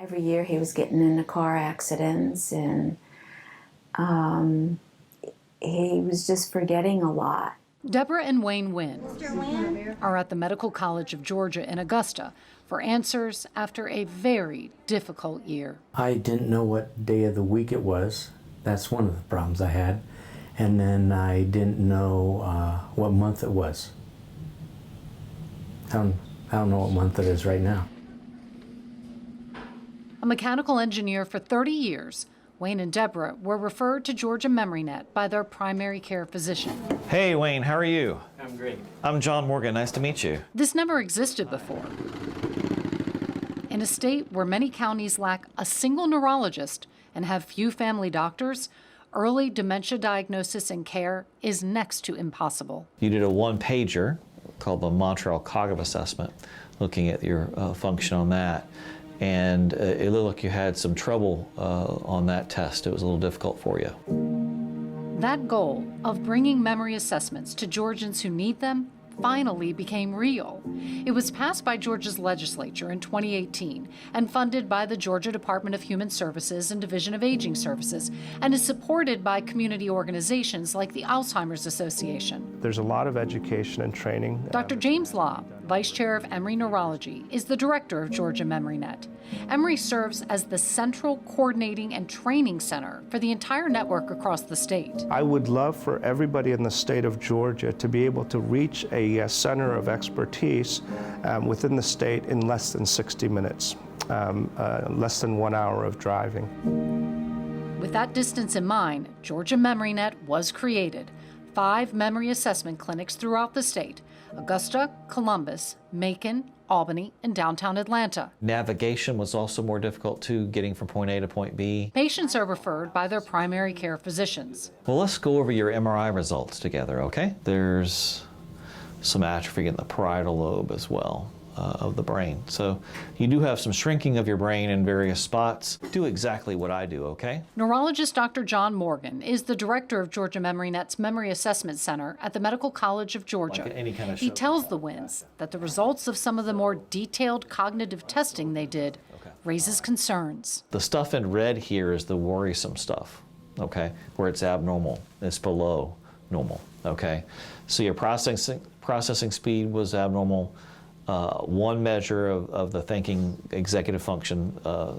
Every year he was getting into car accidents, and he was just forgetting a lot. Deborah and Wayne Wynn are at the Medical College of Georgia in Augusta for answers after a very difficult year. I didn't know what day of the week it was. That's one of the problems I had. And then I didn't know what month it was. I don't know what month it is right now. A mechanical engineer for 30 years, Wayne and Deborah were referred to Georgia MemoryNet by their primary care physician. Hey, Wayne, how are you? I'm great. I'm John Morgan. Nice to meet you. This never existed before. In a state where many counties lack a single neurologist and have few family doctors, early dementia diagnosis and care is next to impossible. You did a one-pager called the Montreal Cognitive Assessment, looking at your function on that. And it looked like you had some trouble on that test. It was a little difficult for you. That goal of bringing memory assessments to Georgians who need them finally became real. It was passed by Georgia's legislature in 2018 and funded by the Georgia Department of Human Services and Division of Aging Services, and is supported by community organizations like the Alzheimer's Association. There's a lot of education and training. Dr. James Law, Vice Chair of Emory Neurology, is the director of Georgia MemoryNet. Emory serves as the central coordinating and training center for the entire network across the state. I would love for everybody in the state of Georgia to be able to reach a center of expertise within the state in less than 60 minutes, less than 1 hour of driving. With that distance in mind, Georgia MemoryNet was created. 5 memory assessment clinics throughout the state: Augusta, Columbus, Macon, Albany, and downtown Atlanta. Navigation was also more difficult too, getting from point A to point B. Patients are referred by their primary care physicians. Well, let's go over your MRI results together, okay? There's some atrophy in the parietal lobe as well of the brain. So you do have some shrinking of your brain in various spots. Do exactly what I do, okay? Neurologist Dr. John Morgan is the director of Georgia MemoryNet's Memory Assessment Center at the Medical College of Georgia. Like any kind of He tells the Winds that the results of some of the more detailed cognitive testing they did raises concerns. The stuff in red here is the worrisome stuff, okay? Where it's abnormal, it's below normal, okay? So your processing speed was abnormal. One measure of the thinking executive function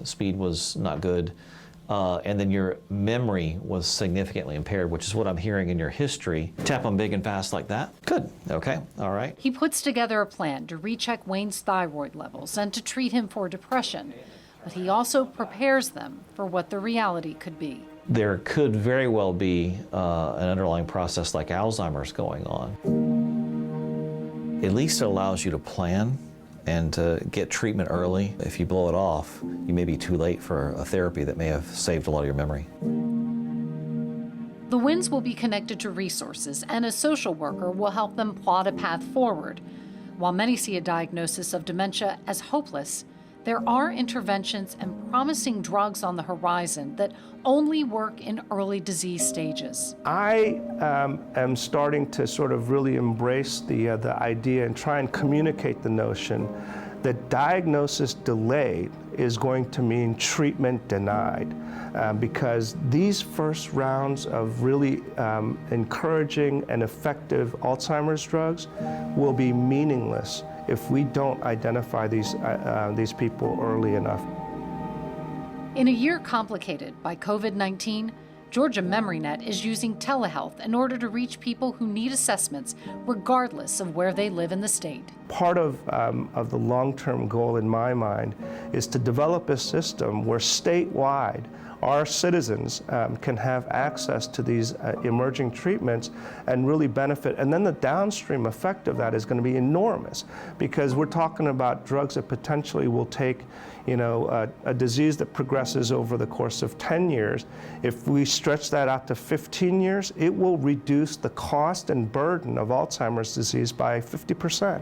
speed was not good. And then your memory was significantly impaired, which is what I'm hearing in your history. Tap on big and fast like that. Good. Okay. All right. He puts together a plan to recheck Wayne's thyroid levels and to treat him for depression, but he also prepares them for what the reality could be. There could very well be an underlying process like Alzheimer's going on. At least it allows you to plan and to get treatment early. If you blow it off, you may be too late for a therapy that may have saved a lot of your memory. The Winds will be connected to resources, and a social worker will help them plot a path forward. While many see a diagnosis of dementia as hopeless, there are interventions and promising drugs on the horizon that only work in early disease stages. I am starting to sort of really embrace the idea and try and communicate the notion that diagnosis delayed is going to mean treatment denied, because these first rounds of really encouraging and effective Alzheimer's drugs will be meaningless if we don't identify these people early enough. In a year complicated by COVID-19, Georgia MemoryNet is using telehealth in order to reach people who need assessments regardless of where they live in the state. Part of the long-term goal in my mind is to develop a system where statewide our citizens can have access to these emerging treatments and really benefit. And then the downstream effect of that is going to be enormous, because we're talking about drugs that potentially will take, you know, a disease that progresses over the course of 10 years. If we stretch that out to 15 years, it will reduce the cost and burden of Alzheimer's disease by 50%.